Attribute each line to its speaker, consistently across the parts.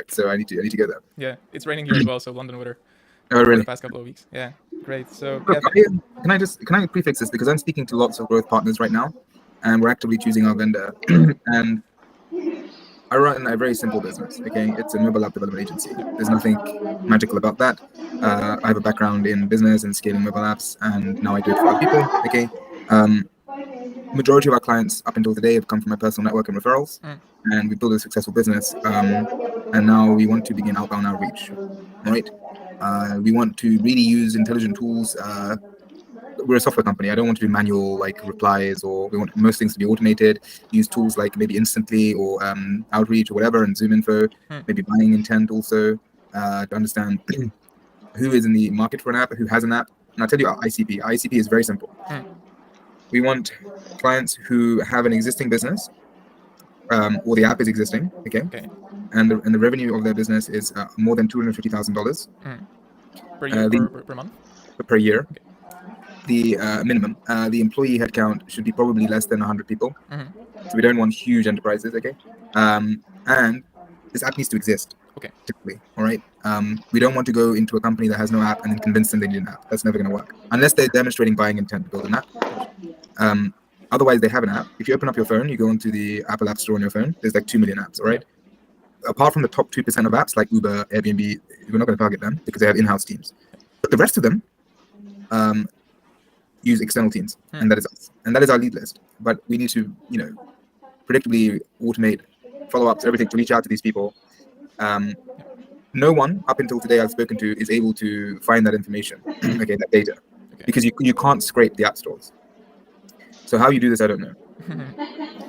Speaker 1: it, so I need to go there.
Speaker 2: Yeah, it's raining here as well, so London weather
Speaker 1: Oh,
Speaker 2: for the
Speaker 1: really?
Speaker 2: past couple of weeks. Yeah, great. So
Speaker 1: Look,
Speaker 2: yeah,
Speaker 1: can I prefix this because I'm speaking to lots of growth partners right now, and we're actively choosing our vendor. And I run a very simple business. Okay, it's a mobile app development agency. There's nothing magical about that. I have a background in business and scaling mobile apps, and now I do it for other people. Okay. Um, Majority of our clients up until today have come from my personal network and referrals, and we built a successful business. And now we want to begin outbound outreach. Right. We want to really use intelligent tools. We're a software company. I don't want to do manual like replies, or we want most things to be automated. Use tools like maybe Instantly or Outreach or whatever, and Zoom Info. Maybe buying intent also to understand who is in the market for an app, who has an app. And I'll tell you our ICP. Our ICP is very simple. We want clients who have an existing business, or the app is existing, okay, and the revenue of their business is more than $250,000
Speaker 2: per year, per month,
Speaker 1: per year. The minimum. The employee headcount should be probably less than 100 people. So we don't want huge enterprises, okay? And this app needs to exist.
Speaker 2: Okay.
Speaker 1: Typically, all right. We don't want to go into a company that has no app and then convince them they need an app. That's never going to work unless they're demonstrating buying intent to build an app. Otherwise, they have an app. If you open up your phone, you go into the Apple App Store on your phone. There's like 2 million apps, all right? Apart from the top 2% of apps like Uber, Airbnb, we're not going to target them because they have in-house teams. But the rest of them use external teams, and that is us, and that is our lead list. But we need to, predictably automate follow-ups, everything to reach out to these people. No one up until today I've spoken to is able to find that information, okay, that data, because you can't scrape the app stores. So how you do this, I don't know.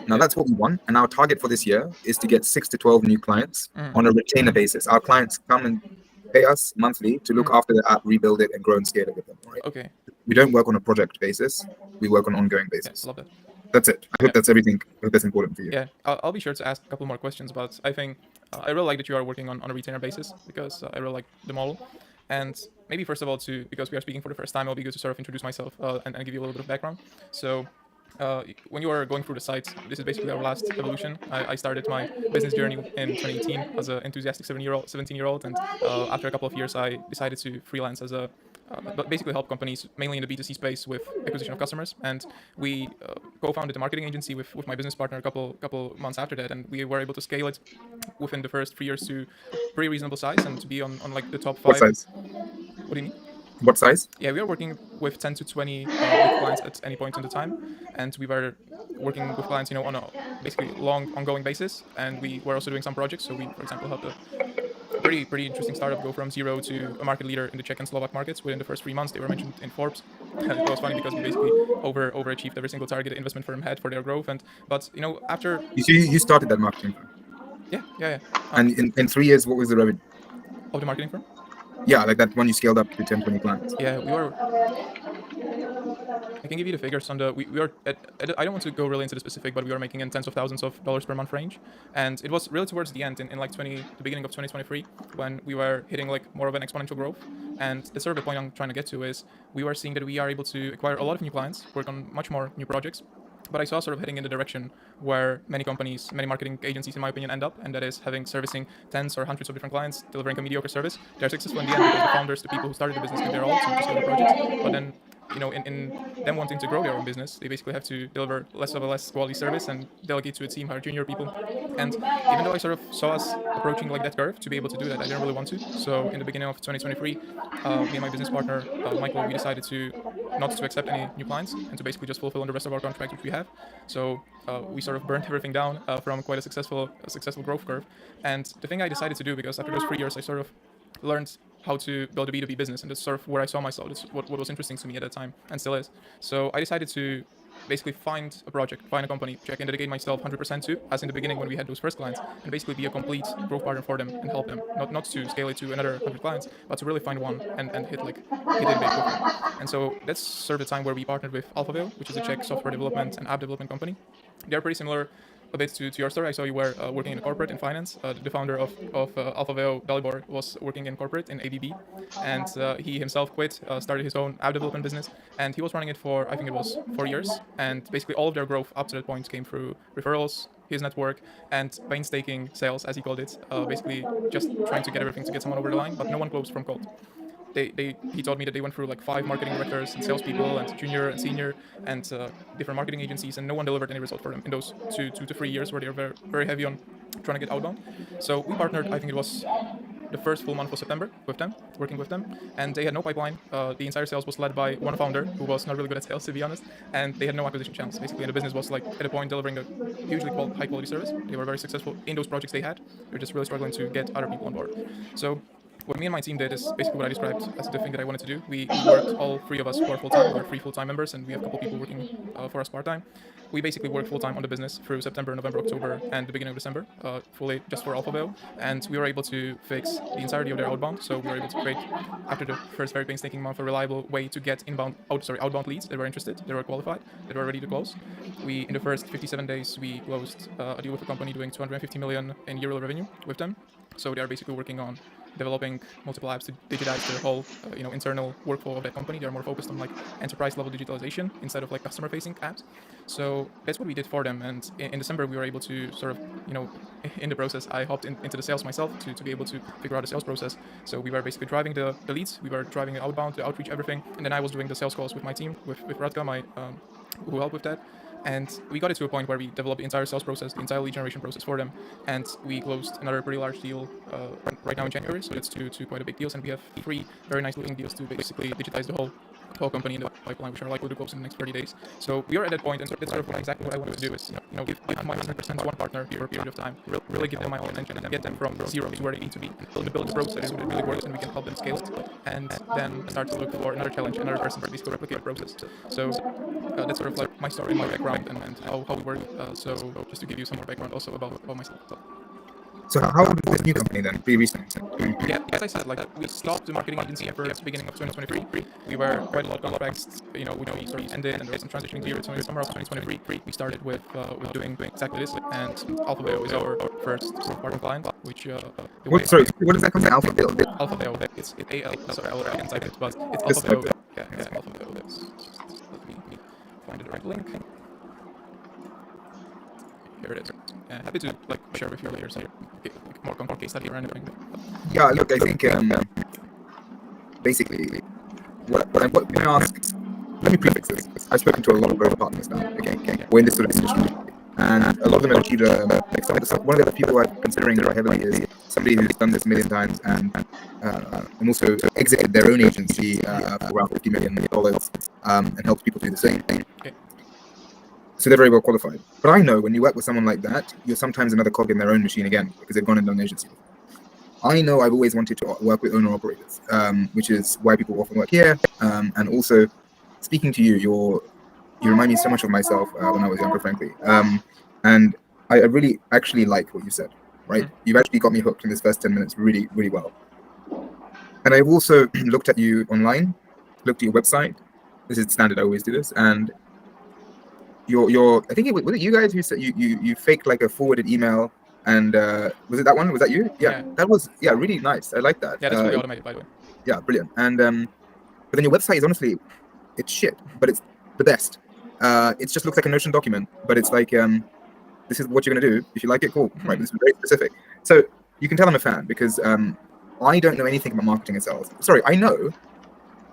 Speaker 1: Now that's what we want, and our target for this year is to get 6 to 12 new clients on a retainer basis. Our clients come and pay us monthly to look after the app, rebuild it, and grow and scale it with them. Right?
Speaker 2: Okay.
Speaker 1: We don't work on a project basis. We work on an ongoing basis.
Speaker 2: Love that.
Speaker 1: That's it. I hope that's everything. I hope that's important for you.
Speaker 2: Yeah, I'll be sure to ask a couple more questions, but I think I really like that you are working on a retainer basis because I really like the model. And maybe first of all, because we are speaking for the first time, it'll be good to sort of introduce myself and give you a little bit of background. So when you are going through the site, this is basically our last evolution. I started my business journey in 2018 as an enthusiastic 17-year-old, and after a couple of years, I decided to freelance as a but basically help companies mainly in the B2C space with acquisition of customers. And we co-founded a marketing agency with my business partner a couple months after that, and we were able to scale it within the first 3 years to pretty reasonable size and to be on like the top 5.
Speaker 1: What size?
Speaker 2: What do you mean?
Speaker 1: What size?
Speaker 2: Yeah, we are working with 10 to 20 big clients at any point in the time, and we were working with clients, on a basically long, ongoing basis. And we were also doing some projects. So we, for example, helped a pretty interesting startup go from zero to a market leader in the Czech and Slovak markets within the first 3 months. They were mentioned in Forbes. And it was funny because we basically overachieved every single target the investment firm had for their growth. But after
Speaker 1: you started that marketing firm.
Speaker 2: Yeah.
Speaker 1: And in 3 years, what was the revenue
Speaker 2: of the marketing firm?
Speaker 1: Yeah, like that one you scaled up to 10, 20 clients.
Speaker 2: Yeah, we were. I can give you the figures on we are I don't want to go really into the specific, but we were making in tens of thousands of dollars per month range, and it was really towards the end in like the beginning of 2023 when we were hitting like more of an exponential growth. And the sort of the point I'm trying to get to is we were seeing that we are able to acquire a lot of new clients, work on much more new projects. But I saw sort of heading in the direction where many companies, many marketing agencies, in my opinion, end up, and that is servicing tens or hundreds of different clients, delivering a mediocre service. They're successful in the end because the founders, the people who started the business, give their all to scale the projects. But then, in them wanting to grow their own business, they basically have to deliver less quality service and delegate to a team, hire junior people. And even though I sort of saw us approaching like that curve to be able to do that, I didn't really want to. So in the beginning of 2023, me and my business partner, Michael, we decided not to accept any new clients and to basically just fulfill on the rest of our contract which we have. So we sort of burnt everything down from quite a successful growth curve. And the thing I decided to do, because after those 3 years I sort of learned how to build a B2B business, and that's sort of where I saw myself. That's what was interesting to me at that time and still is. So I decided to basically find a project, find a company which I can dedicate myself 100% to, as in the beginning when we had those first clients, and basically be a complete growth partner for them and help them. Not to scale it to another 100 clients, but to really find one and hit it big with them. And so that's sort of the time where we partnered with Alphaveo, which is a Czech software development and app development company. They're pretty similar a bit to your story. I saw you were working in corporate in finance. The founder of Alphaveo, Dalibor, was working in corporate in ABB, and he himself quit, started his own app development business, and he was running it for, I think it was 4 years, and basically all of their growth up to that point came through referrals, his network and painstaking sales, as he called it, basically just trying to get everything to get someone over the line, but no one closed from cold. He told me that they went through like 5 marketing directors and salespeople and junior and senior and different marketing agencies, and no one delivered any result for them in those 2 to 3 years where they were very heavy on trying to get outbound. So we partnered. I think it was the first full month of September with them, working with them, and they had no pipeline. The entire sales was led by one founder who was not really good at sales, to be honest, and they had no acquisition channels. Basically, the business was like at a point delivering a hugely high quality service. They were very successful in those projects they had. They were just really struggling to get other people on board. So what me and my team did is basically what I described as the thing that I wanted to do. We worked, all 3 of us, who are full-time. We're 3 full-time members, and we have a couple people working for us part-time. We basically worked full-time on the business through September, November, October, and the beginning of December, fully just for AlphaVeo. And we were able to fix the entirety of their outbound. So we were able to create, after the first very painstaking month, a reliable way to get outbound leads that were interested, that were qualified, that were ready to close. In the first 57 days, we closed a deal with a company doing 250 million in yearly revenue with them. So they are basically working on developing multiple apps to digitize their whole internal workflow of that company. They're more focused on like enterprise level digitalization instead of like customer facing apps. So that's what we did for them. And in December we were able to sort of, in the process I hopped into the sales myself to be able to figure out the sales process. So we were basically driving the leads, we were driving the outbound, the outreach, everything, and then I was doing the sales calls with my team, with Radka, my who helped with that. And we got it to a point where we developed the entire sales process, the entire lead generation process for them, and we closed another pretty large deal right now in January. So that's two quite a big deals, and we have 3 very nice looking deals to basically digitize the whole company in the pipeline, which are likely to close in the next 30 days. So we are at that point, and that's sort of exactly what I wanted to do is give my 100% to one partner for a period of time, really give them my whole attention and get them from zero to where they need to be, build the process so that it really works and we can help them scale it, and then start to look for another challenge, another person to basically replicate the process. So that's sort of like my story, my background, and how we work. So just to give you some more background also about myself.
Speaker 1: So how old is this new company then? Pretty recent.
Speaker 2: Yeah, as I said, like we stopped the marketing agency efforts beginning of 2023. We were quite a lot of contracts, which we sort of ended, and there was some transitioning period. So in the summer of 2023, we started with doing exactly this. And AlphaVeo is our first partner client, which
Speaker 1: What does that come to? AlphaVeo.
Speaker 2: AlphaVeo. It's AL. Sorry, I can type it, but it's AlphaVeo. Yeah, AlphaVeo. Let me find the right link. Here it is. Happy to share with you later some more concrete case study or anything.
Speaker 1: Yeah, look, I think basically what I'm going to ask. Let me prefix this. I've spoken to a lot of growth partners now. Okay, we're in this sort of industry, and a lot of them have achieved one of the people I'm considering very heavily is somebody who's done this a million times and also exited their own agency for around $50 million and helped people do the same thing.
Speaker 2: Okay.
Speaker 1: So they're very well qualified. But I know when you work with someone like that, you're sometimes another cog in their own machine again, because they've gone and done an agency. I know I've always wanted to work with owner-operators, which is why people often work here. And also, speaking to you, you remind me so much of myself when I was younger, frankly. And I really actually like what you said, right? Mm-hmm. You've actually got me hooked in this first 10 minutes really, really well. And I've also looked at you online, looked at your website. This is standard, I always do this. And I think was it you guys who said you faked like a forwarded email, and was it that one? Was that you? Yeah. That was really nice. I like that.
Speaker 2: Yeah, that's really automated, by the way.
Speaker 1: Yeah, brilliant. And but then your website is honestly, it's shit, but it's the best. It just looks like a Notion document, but it's like this is what you're gonna do. If you like it, cool. Right, this is very specific. So you can tell I'm a fan because I don't know anything about marketing and sales. Sorry, I know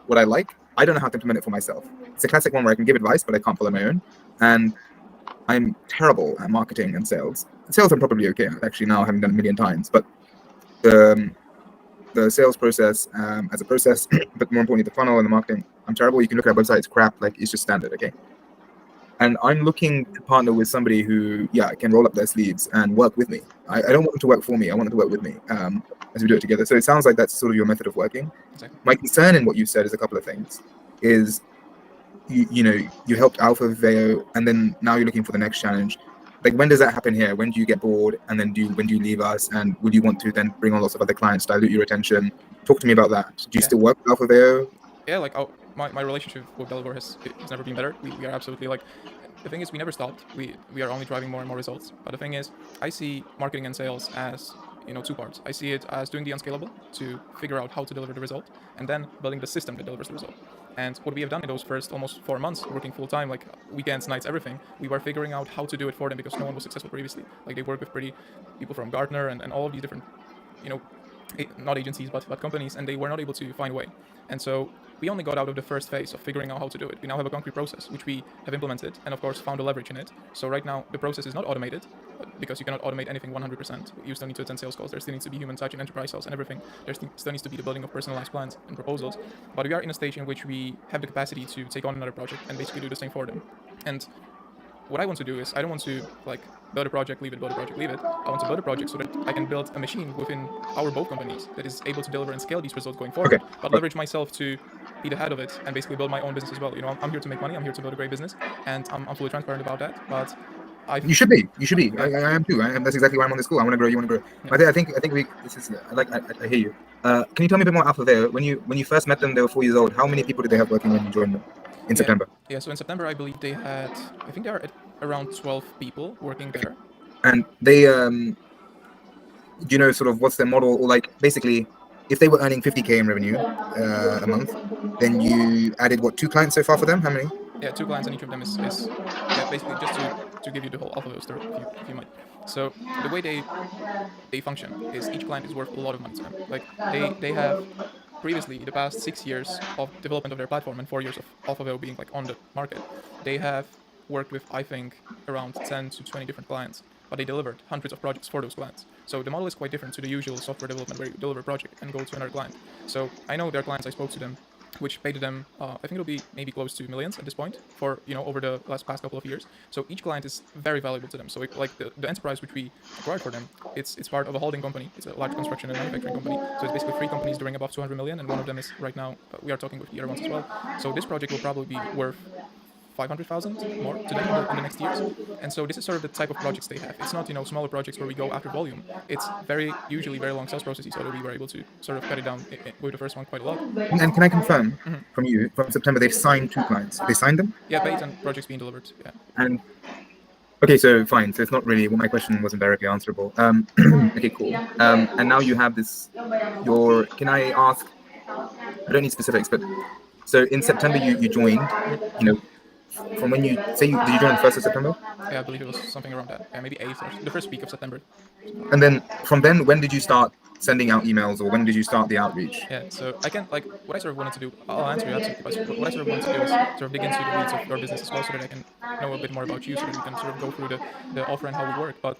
Speaker 1: what I like. I don't know how to implement it for myself. It's a classic one where I can give advice, but I can't follow my own. And I'm terrible at marketing and sales. Sales I'm probably okay at, actually, now, having done it a million times. But the sales process as a process, but more importantly, the funnel and the marketing, I'm terrible. You can look at our website, it's crap. Like, it's just standard, okay? And I'm looking to partner with somebody who, can roll up their sleeves and work with me. I don't want them to work for me. I want them to work with me as we do it together. So it sounds like that's sort of your method of working.
Speaker 2: Exactly.
Speaker 1: My concern in what you said is a couple of things. Is you helped AlphaVeo, and then now you're looking for the next challenge. Like, when does that happen here? When do you get bored, and then when do you leave us? And would you want to then bring on lots of other clients, dilute your attention? Talk to me about that. Do you still work with AlphaVeo?
Speaker 2: Yeah, like my relationship with Delaware has never been better. We are absolutely like. The thing is, we never stopped. We are only driving more and more results. But the thing is, I see marketing and sales as two parts. I see it as doing the unscalable to figure out how to deliver the result, and then building the system that delivers the result. And what we have done in those first almost 4 months, working full time, like weekends, nights, everything, we were figuring out how to do it for them because no one was successful previously. Like they work with pretty people from Gartner and all of these different, you know, not agencies but companies, and they were not able to find a way. And so we only got out of the first phase of figuring out how to do it. We now have a concrete process which we have implemented and of course found a leverage in it. So right now the process is not automated because you cannot automate anything 100%. You still need to attend sales calls. There still needs to be human touch in enterprise sales and everything. There still needs to be the building of personalized plans and proposals. But we are in a stage in which we have the capacity to take on another project and basically do the same for them. And what I want to do is I don't want to like build a project, leave it, build a project, leave it. I want to build a project so that I can build a machine within our both companies that is able to deliver and scale these results going forward,
Speaker 1: Okay.
Speaker 2: but leverage myself to be the head of it and basically build my own business as well. I'm here to make money. I'm here to build a great business, and I'm fully transparent about that. But
Speaker 1: You should be. You should be. I am too. That's exactly why I'm on this call. I want to grow. You want to grow.
Speaker 2: Yeah.
Speaker 1: I think we. This is. I hear you. Can you tell me a bit more, Alpha? There, when you first met them, they were 4 years old. How many people did they have working when you joined them in September?
Speaker 2: Yeah, so in September, I believe they had, I think they are at around 12 people working there.
Speaker 1: And they, do you know sort of what's their model, or like basically, if they were earning 50K in revenue a month, then you added what, 2 clients so far for them? How many?
Speaker 2: Yeah, 2 clients, and each of them is yeah, basically just to give you the whole alphabet story, if you might. So the way they function is each client is worth a lot of money to them. Like they have previously the past 6 years of development of their platform and 4 years of AlphaVeo being like on the market, they have worked with I think around 10 to 20 different clients, but they delivered hundreds of projects for those clients. So the model is quite different to the usual software development where you deliver a project and go to another client. So I know their clients, I spoke to them, which paid them, I think it'll be maybe close to millions at this point for, over the past couple of years. So each client is very valuable to them. So like the enterprise which we acquired for them, it's part of a holding company. It's a large construction and manufacturing company. So it's basically 3 companies doing above 200 million, and one of them is right now, we are talking with the other ones as well. So this project will probably be worth 500,000 more to them in the next years. And so this is sort of the type of projects they have. It's not, smaller projects where we go after volume. It's usually very long sales processes, so that we were able to sort of cut it down with the first one quite a lot.
Speaker 1: And can I confirm from you, from September, they've signed 2 clients. They signed them?
Speaker 2: Yeah, paid and projects being delivered. Yeah.
Speaker 1: And okay, so fine. So it's not really, well, my question wasn't directly answerable. Okay, cool. And now you have this, can I ask, I don't need specifics, but so in September you joined, from when you say did you join the 1st of September?
Speaker 2: Yeah, I believe it was something around that. Yeah, maybe 8th or the first week of September.
Speaker 1: And then from then, when did you start sending out emails, or when did you start the outreach?
Speaker 2: Yeah, so I can, like, what I sort of wanted to do, I'll answer you absolutely, but what I sort of wanted to do is sort of dig into the weeds of your business as well, so that I can know a bit more about you, so that we can sort of go through the offer and how we work. But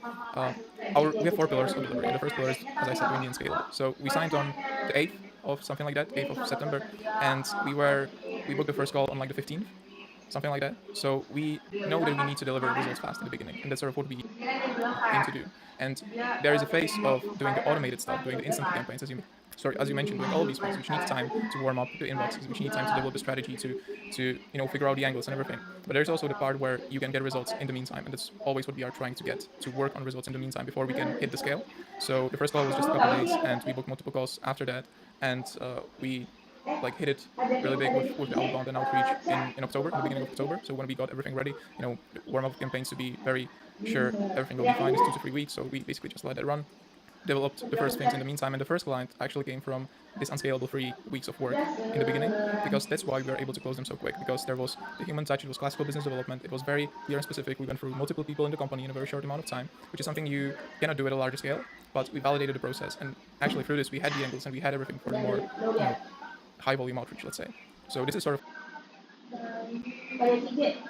Speaker 2: we have 4 pillars of delivery. The first pillar is, as I said, windy and scalable. So we signed on the 8th of something like that, 8th of September, and we booked the first call on like the 15th. Something like that. So we know that we need to deliver results fast in the beginning, and that's sort of what we aim to do. And there is a phase of doing the automated stuff, doing the instant campaigns, as you mentioned, doing all of these things, which need time to warm up the inboxes, which need time to develop a strategy to figure out the angles and everything. But there's also the part where you can get results in the meantime, and that's always what we are trying to get, to work on results in the meantime before we can hit the scale. So the first call was just a couple of days, and we booked multiple calls after that, and we hit it really big with the outbound and outreach in October, in the beginning of October. So when we got everything ready, warm-up campaigns to be very sure everything will be fine is 2 to 3 weeks. So we basically just let it run, developed the first things in the meantime, and the first client actually came from this unscalable 3 weeks of work in the beginning, because that's why we were able to close them so quick, because there was the human touch, it was classical business development, it was very clear and specific. We went through multiple people in the company in a very short amount of time, which is something you cannot do at a larger scale, but we validated the process, and actually through this we had the angles and we had everything for the more high volume outreach, let's say. So this is sort of